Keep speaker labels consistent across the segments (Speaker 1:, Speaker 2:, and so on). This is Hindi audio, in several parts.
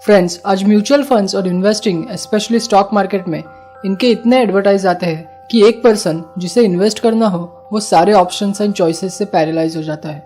Speaker 1: फ्रेंड्स, आज म्यूचुअल फंड्स और इन्वेस्टिंग स्पेशली स्टॉक मार्केट में इनके इतने एडवर्टाइज आते हैं कि एक पर्सन जिसे इन्वेस्ट करना हो वो सारे ऑप्शंस एंड चॉइसेस से पैरालाइज हो जाता है।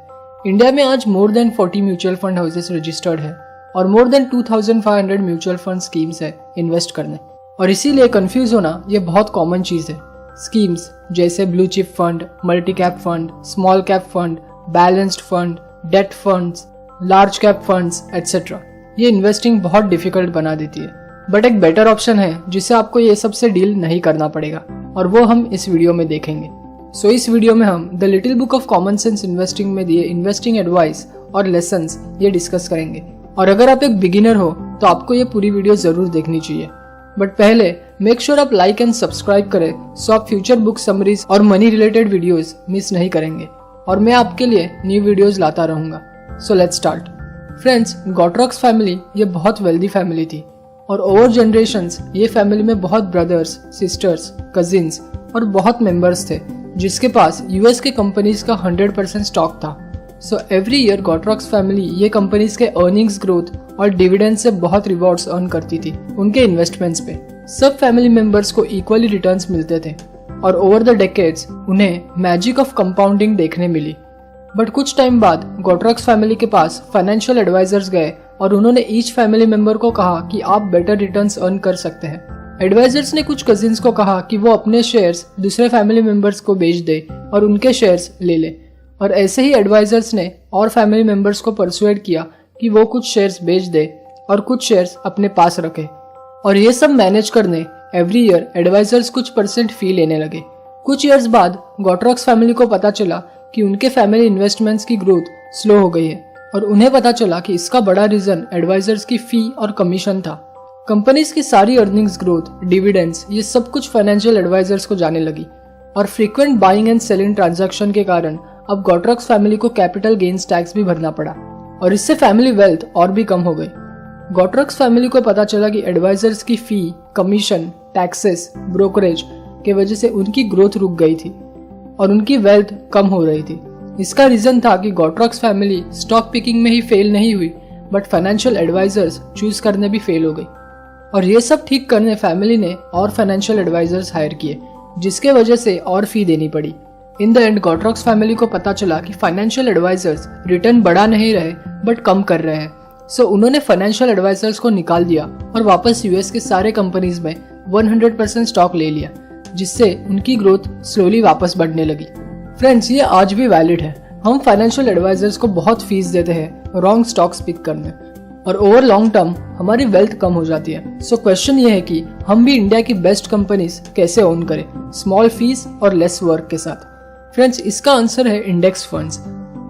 Speaker 1: इंडिया में आज more than 40 mutual fund houses registered है और more than 2500 mutual fund schemes है इन्वेस्ट करने, और इसीलिए कंफ्यूज होना ये बहुत कॉमन चीज है। स्कीम्स जैसे blue chip fund, multi cap fund, small cap fund, balanced fund, date funds, large cap funds etcetera, ये इन्वेस्टिंग बहुत डिफिकल्ट बना देती है। बट एक बेटर ऑप्शन है जिससे आपको ये सब से डील नहीं करना पड़ेगा, और वो हम इस वीडियो में देखेंगे। सो इस वीडियो में हम the little book of common sense investing में दिए इन्वेस्टिंग एडवाइस और लेसन्स ये डिस्कस करेंगे। और अगर आप एक बिगिनर हो तो आपको ये पूरी वीडियो जरूर देखनी चाहिए। बट पहले मेक श्योर आप लाइक एंड सब्सक्राइब करें सो आप फ्यूचर बुक समरीज और मनी रिलेटेड वीडियोस मिस नहीं करेंगे, और मैं आपके लिए न्यू वीडियोस लाता रहूंगा। So let's start. Friends, Gotrocks family ये बहुत वेल्दी फैमिली थी, और ओवर जनरेशंस ये फैमिली में बहुत ब्रदर्स, सिस्टर्स, कजिन्स और बहुत मेंबर्स थे जिसके पास यूएस के कंपनीज का 100% स्टॉक था। सो एवरी ईयर गॉट्रॉक्स फैमिली ये कंपनीज के अर्निंग्स ग्रोथ और डिविडेंड से बहुत रिवॉर्ड्स अर्न करती थी उनके इन्वेस्टमेंट्स पे। सब फैमिली मेंबर्स को इक्वली रिटर्न्स मिलते थे, और ओवर द डेकेड्स उन्हें मैजिक ऑफ कंपाउंडिंग देखने मिली। बट कुछ टाइम बाद गॉट्रॉक्स फैमिली के पास फाइनेंशियल एडवाइजर्स गए और उन्होंने ईच फैमिली मेंबर को कहा कि आप बेटर रिटर्न्स अर्न कर सकते हैं। एडवाइजर्स ने कुछ कजिन्स को कहा कि वो अपने शेयर्स दूसरे फैमिली मेंबर्स को बेच दे और उनके शेयर्स ले ले, और ऐसे ही एडवाइजर्स ने और फैमिली मेंबर्स को परसुएड किया कि वो कुछ शेयर्स बेच दे और कुछ शेयर्स अपने पास रखे। और ये सब मैनेज करने एवरी ईयर एडवाइजर्स कुछ % फी लेने लगे। कुछ ईयर्स बाद गॉट्रॉक्स फैमिली को पता चला कि उनके फैमिली इन्वेस्टमेंट्स की ग्रोथ स्लो हो गई है, और उन्हें पता चला कि इसका बड़ा रीजन एडवाइजर्स की फी और कमीशन था। कंपनीज की सारी अर्निंग्स ग्रोथ, डिविडेंड्स, ये सब कुछ फाइनेंशियल एडवाइजर्स को जाने लगी, और frequent buying and selling transaction के कारण अब गॉट्रॉक्स फैमिली को कैपिटल गेन्स टैक्स भी भरना पड़ा, और इससे फैमिली वेल्थ और भी कम हो गई। गॉट्रॉक्स फैमिली को पता चला कि एडवाइजर्स की फी, कमीशन, टैक्सेस, ब्रोकरेज के वजह से उनकी ग्रोथ रुक गई थी और उनकी वेल्थ कम हो रही थी। इसका रीजन था कि गॉट्रॉक्स फैमिली स्टॉक पिकिंग में ही फेल नहीं हुई, बट फाइनेंशियल एडवाइजर्स चूज करने भी फेल हो गई, और ये सब ठीक करने फैमिली ने और फाइनेंशियल एडवाइजर्स हायर किए, जिसके वजह से और फी देनी पड़ी। इन द एंड गॉट्रॉक्स फैमिली को पता चला कि फाइनेंशियल एडवाइजर्स रिटर्न बढ़ा नहीं रहे बट कम कर रहे हैं। सो उन्होंने फाइनेंशियल एडवाइजर्स को निकाल दिया और वापस यूएस के सारे कंपनीज में 100% स्टॉक ले लिया, जिससे उनकी ग्रोथ स्लोली वापस बढ़ने लगी। फ्रेंड्स, ये आज भी वैलिड है। हम फाइनेंशियल एडवाइजर्स को बहुत फीस देते हैं रॉन्ग स्टॉक्स पिक करने, और ओवर लॉन्ग टर्म हमारी वेल्थ कम हो जाती है। सो क्वेश्चन ये है कि हम भी इंडिया की बेस्ट कंपनीज कैसे ओन करें स्मॉल फीस और लेस वर्क के साथ। फ्रेंड्स, इसका आंसर है इंडेक्स फंड्स,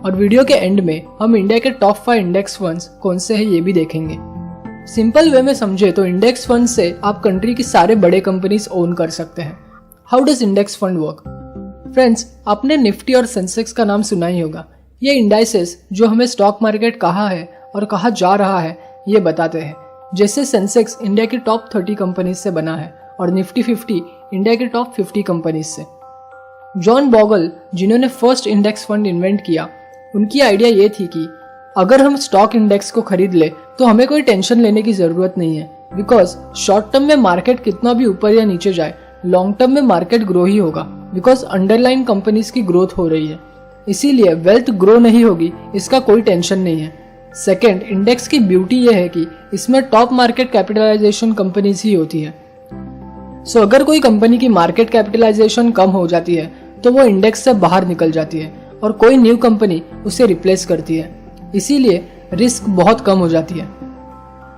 Speaker 1: और वीडियो के एंड में हम इंडिया के टॉप 5 इंडेक्स फंड्स कौन से हैं ये भी देखेंगे। सिंपल वे में समझे तो इंडेक्स फंड से आप कंट्री की सारे बड़े कंपनीज ओन कर सकते हैं। How does index fund work? Friends, आपने निफ्टी और सेंसेक्स का नाम सुना ही होगा। ये इंडाइसेस जो हमें स्टॉक मार्केट कहाँ है और कहाँ जा रहा है ये बताते हैं। जैसे सेंसेक्स इंडिया की टॉप 30 कंपनीज से बना है और निफ्टी 50 इंडिया के टॉप 50 कंपनीज से। जॉन बॉगल, जिन्होंने फर्स्ट इंडेक्स फंड इन्वेंट किया, उनकी आइडिया ये थी कि अगर हम स्टॉक इंडेक्स को खरीद ले तो हमें कोई टेंशन लेने की जरूरत नहीं है, बिकॉज शॉर्ट टर्म में मार्केट कितना भी ऊपर या नीचे जाए, लॉन्ग टर्म में मार्केट ग्रो ही होगा, बिकॉज अंडरलाइन कंपनीज की ग्रोथ हो रही है। इसीलिए वेल्थ ग्रो नहीं होगी, इसका कोई टेंशन नहीं है। सेकेंड, इंडेक्स की ब्यूटी यह है कि इसमें टॉप मार्केट कैपिटलाइजेशन कंपनीज ही होती है। सो अगर कोई कंपनी की मार्केट कैपिटलाइजेशन कम हो जाती है तो वो इंडेक्स से बाहर निकल जाती है और कोई न्यू कंपनी उसे रिप्लेस करती है, इसीलिए रिस्क बहुत कम हो जाती है।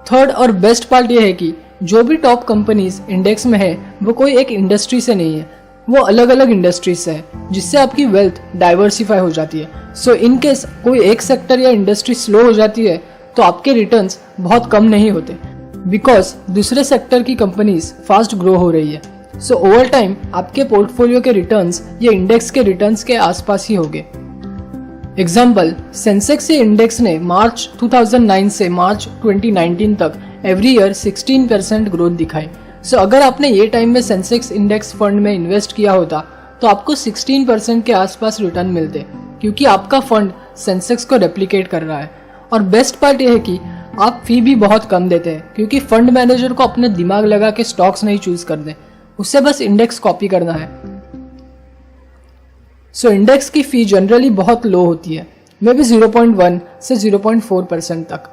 Speaker 1: थर्ड और बेस्ट पार्ट यह है कि जो भी टॉप कंपनीज इंडेक्स में है वो कोई एक इंडस्ट्री से नहीं है, वो अलग अलग इंडस्ट्रीज से है, जिससे आपकी वेल्थ डाइवर्सिफाई हो जाती है। सो इन केस कोई एक सेक्टर या इंडस्ट्री स्लो हो जाती है तो आपके रिटर्न्स बहुत कम नहीं होते, बिकॉज दूसरे सेक्टर की कंपनीज फास्ट ग्रो हो रही है। सो ओवर टाइम आपके पोर्टफोलियो के रिटर्न्स ये इंडेक्स के रिटर्न्स के आसपास ही होंगे। एग्जाम्पल, सेंसेक्स इंडेक्स ने मार्च 2009 से मार्च 2019 तक एवरी ईयर 16% ग्रोथ दिखाई। सो अगर आपने ये टाइम में सेंसेक्स इंडेक्स फंड में इन्वेस्ट किया होता तो आपको 16% के आसपास रिटर्न मिलते, क्योंकि आपका फंड सेंसेक्स को रेप्लिकेट कर रहा है। और बेस्ट पार्ट यह है कि आप फी भी बहुत कम देते हैं क्योंकि फंड मैनेजर को अपने दिमाग लगा के स्टॉक्स नहीं चूज करने, उसे बस इंडेक्स कॉपी करना है। सो इंडेक्स की फी जनरली बहुत लो होती है, मे बी 0.1 से 0.4% तक।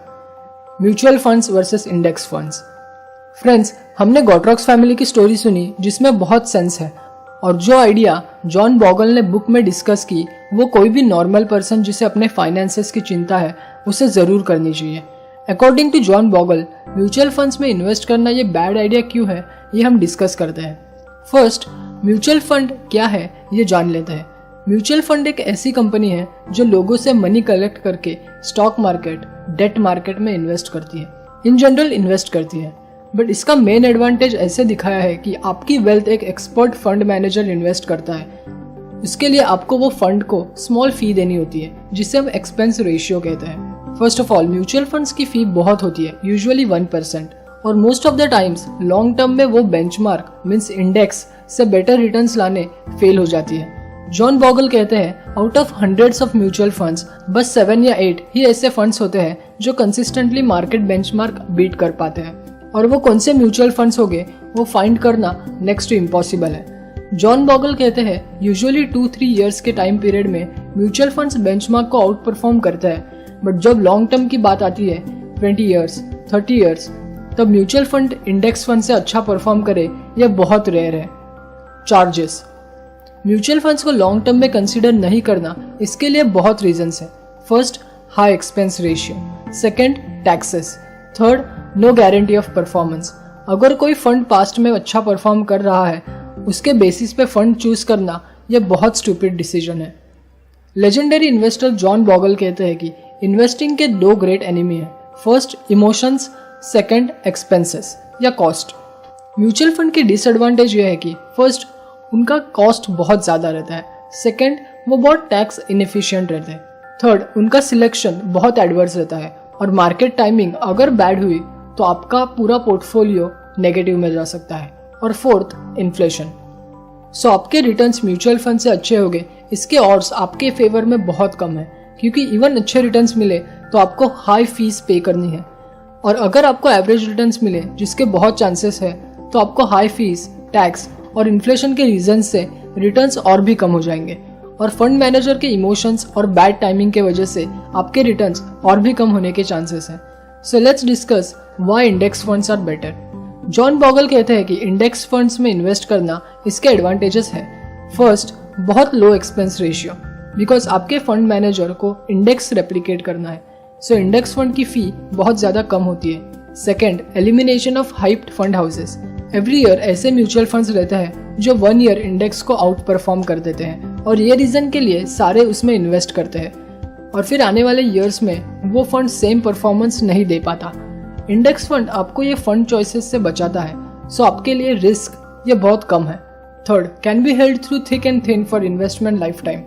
Speaker 1: Mutual funds versus index funds. Friends, हमने गॉट्रॉक्स फैमिली की स्टोरी सुनी जिसमें बहुत सेंस है, और जो आइडिया जॉन बॉगल ने बुक में डिस्कस की वो कोई भी नॉर्मल पर्सन जिसे अपने फाइनेंसेस की चिंता है उसे जरूर करनी चाहिए। According to John Bogle, mutual funds में इन्वेस्ट करना ये बैड आइडिया क्यों है ये हम डिस्कस करते हैं। फर्स्ट, म्यूचुअल फंड क्या है ये जान लेते हैं। म्यूचुअल फंड एक ऐसी कंपनी है जो लोगों से मनी कलेक्ट करके स्टॉक मार्केट, डेट मार्केट में इन्वेस्ट करती है, इन जनरल इन्वेस्ट करती है। बट इसका मेन एडवांटेज ऐसे दिखाया है कि आपकी वेल्थ एक एक्सपर्ट फंड मैनेजर इन्वेस्ट करता है। इसके लिए आपको वो फंड को स्मॉल फी देनी होती है जिसे हम एक्सपेंस रेशियो कहते हैं। First of all, mutual funds की फी बहुत होती है, यूजुअली 1%, और most of the times long term में वो बेंचमार्क मींस इंडेक्स से बेटर रिटर्न्स लाने फेल हो जाती है। जॉन बॉगल कहते हैं out of hundreds of mutual funds बस 7 या 8 ही ऐसे फंड्स होते हैं जो कंसिस्टेंटली मार्केट बेंचमार्क बीट कर पाते हैं, और वो कौन से म्यूचुअल फंड्स होंगे वो फाइंड करना नेक्स्ट टू इम्पॉसिबल है। जॉन बॉगल कहते हैं यूजुअली 2-3 इयर्स के टाइम पीरियड में म्यूचुअल फंड्स बेंचमार्क को आउट परफॉर्म करते हैं, बट जब लॉन्ग टर्म की बात आती है 20 इयर्स, 30 इयर्स, तब म्यूचुअल फंड इंडेक्स फंड से अच्छा परफॉर्म करे यह बहुत रेयर है। चार्जेस। म्यूचुअल फंड्स को लॉन्ग टर्म में कंसीडर नहीं करना, इसके लिए बहुत रीजंस है। First, high expense ratio. Second, taxes. Third, no guarantee of performance. अगर कोई फंड पास्ट में अच्छा परफॉर्म कर रहा है उसके बेसिस पे फंड चूज करना यह बहुत स्टूपिड डिसीजन है। लेजेंडरी इन्वेस्टर जॉन बॉगल कहते हैं कि इन्वेस्टिंग के 2 ग्रेट एनिमी है। फर्स्ट, इमोशंस, सेकंड, एक्सपेंसेस या कॉस्ट। म्यूचुअल फंड की डिसएडवांटेज यह है कि फर्स्ट, उनका कॉस्ट बहुत ज्यादा रहता है। सेकंड, वो बहुत टैक्स इनएफिशिएंट रहते हैं। थर्ड, उनका सिलेक्शन बहुत एडवर्स रहता है, और मार्केट टाइमिंग अगर बैड हुई तो आपका पूरा पोर्टफोलियो नेगेटिव में जा सकता है। और फोर्थ, इन्फ्लेशन। सो आपके रिटर्न्स म्यूचुअल फंड से अच्छे होंगे, इसके ऑड्स आपके फेवर में बहुत कम है, क्योंकि इवन अच्छे रिटर्न्स मिले तो आपको हाई फीस पे करनी है, और अगर आपको एवरेज रिटर्न्स मिले जिसके बहुत चांसेस है तो आपको हाई फीस, टैक्स और इन्फ्लेशन के रीजन से रिटर्न्स और भी कम हो जाएंगे, और फंड मैनेजर के इमोशंस और बैड टाइमिंग के वजह से आपके रिटर्न्स और भी कम होने के चांसेस हैं। So let's discuss why index funds are better. John Bogle कहते हैं कि इंडेक्स फंड्स में इन्वेस्ट करना इसके एडवांटेजेस है। फर्स्ट, बहुत लो एक्सपेंस रेशियो, बिकॉज आपके फंड मैनेजर को इंडेक्स रेप्लिकेट करना है, सो इंडेक्स फंड की फी बहुत ज्यादा कम होती है। Second, elimination of hyped fund houses. Every year ऐसे म्यूचुअल फंड्स रहते हैं जो 1 ईयर इंडेक्स को आउट परफॉर्म कर देते हैं, और ये रीजन के लिए सारे उसमें इन्वेस्ट करते हैं, और फिर आने वाले ईयर्स में वो फंड सेम परफॉर्मेंस नहीं दे पाता। इंडेक्स फंड आपको ये फंड चॉइसेस से बचाता है, सो आपके लिए रिस्क ये बहुत कम है। Third, can be held through thick and thin for investment life time.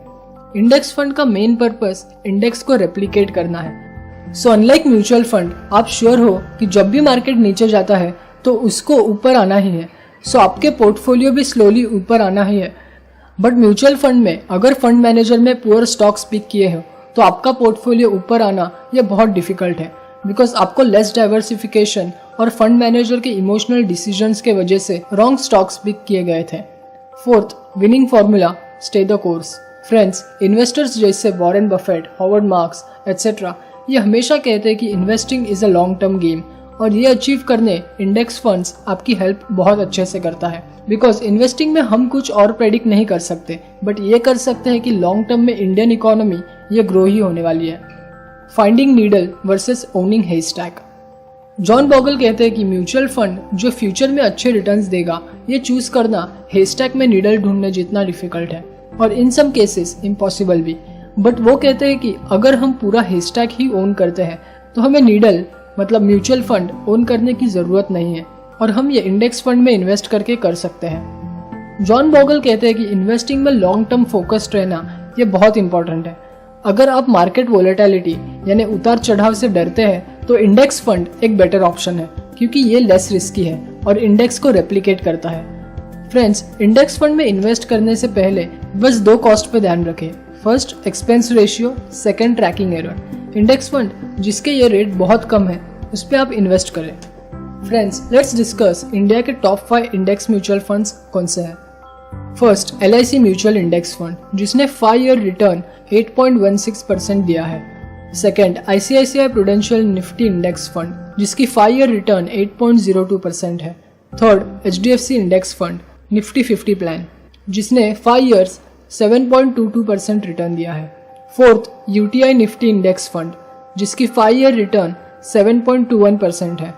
Speaker 1: Index fund का मेन पर्पस इंडेक्स को रेप्लिकेट करना है। सो अनलाइक म्यूचुअल फंड, आप श्योर हो कि जब भी मार्केट नीचे जाता है तो उसको ऊपर आना ही है, सो आपके पोर्टफोलियो भी स्लोली ऊपर आना ही है। बट म्यूचुअल फंड में अगर फंड मैनेजर में पुअर स्टॉक्स पिक किए हो तो आपका पोर्टफोलियो ऊपर आना यह बहुत डिफिकल्ट है, बिकॉज आपको लेस डाइवर्सिफिकेशन और फंड मैनेजर के इमोशनल डिसीजंस के वजह से रॉन्ग स्टॉक्स पिक किए गए थे। Fourth, winning formula, stay the course. Friends, investors जैसे Warren Buffett, Howard Marks etcetera ये हमेशा कहते हैं कि investing is a long term game, और ये अचीव करने इंडेक्स फंड्स आपकी हेल्प बहुत अच्छे से करता है, बिकॉज इन्वेस्टिंग में हम कुछ और प्रेडिक्ट नहीं कर सकते, बट ये कर सकते हैं कि लॉन्ग टर्म में इंडियन इकोनॉमी ये ग्रो ही होने वाली है। Finding needle versus owning haystack. John Bogle कहते हैं कि म्यूचुअल फंड जो फ्यूचर में अच्छे रिटर्न्स देगा ये चूज करना हेस्टैक में नीडल ढूंढने जितना डिफिकल्ट है, और इन सम केसेस इम्पॉसिबल भी। बट वो कहते हैं कि अगर हम पूरा हेस्टैक ही ओन करते हैं तो हमें नीडल मतलब म्यूचुअल फंड ओन करने की जरूरत नहीं है, और हम ये इंडेक्स फंड में इन्वेस्ट करके कर सकते हैं। जॉन बॉगल कहते हैं कि इन्वेस्टिंग में लॉन्ग टर्म फोकस्ड रहना ये बहुत इंपॉर्टेंट है। अगर आप मार्केट वोलेटिलिटी यानी उतार चढ़ाव से डरते हैं तो इंडेक्स फंड एक बेटर ऑप्शन है, क्योंकि ये लेस रिस्की है और इंडेक्स को रेप्लिकेट करता है। फ्रेंड्स, इंडेक्स फंड में इन्वेस्ट करने से पहले बस 2 कॉस्ट पे ध्यान रखें। First, expense ratio, second, tracking error. Index fund जिसके ये रेट बहुत कम है उस पर आप इन्वेस्ट करें। फ्रेंड्स, लेट्स डिस्कस इंडिया के टॉप 5 इंडेक्स म्यूचुअल फंड्स कौन से हैं। First, LIC mutual index fund जिसने 5 ईयर रिटर्न 8.16% दिया है। Second, ICICI prudential Nifty index fund जिसकी 5 ईयर रिटर्न 8.02% है। Third, HDFC index fund Nifty 50 plan जिसने 5 ईयर्स 7.22% रिटर्न दिया है। Fourth, UTI Nifty index fund जिसकी 5 ईयर रिटर्न 7.21% है।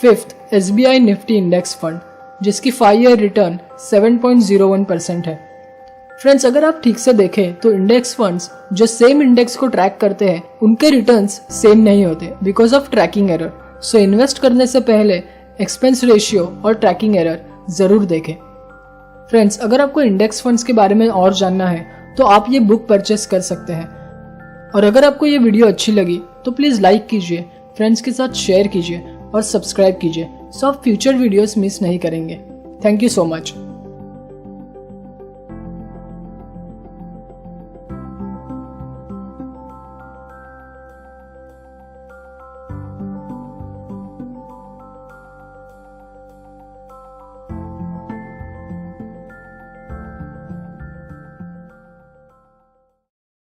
Speaker 1: Fifth, SBI Nifty index fund जिसकी 5 ईयर रिटर्न 7.01% है। फ्रेंड्स, अगर आप ठीक से देखें तो इंडेक्स फंड्स जो सेम इंडेक्स को ट्रैक करते हैं उनके रिटर्न्स सेम नहीं होते because of tracking error. So invest करने से पहले एक्सपेंस रेशियो और ट्रैकिंग एरर जरूर देखें। फ्रेंड्स, अगर आपको इंडेक्स फंड्स के बारे में और जानना है तो आप ये बुक परचेस कर सकते हैं। और अगर आपको ये वीडियो अच्छी लगी तो प्लीज़ लाइक कीजिए, फ्रेंड्स के साथ शेयर कीजिए और सब्सक्राइब कीजिए सो आप फ्यूचर वीडियोस मिस नहीं करेंगे। Thank you so much.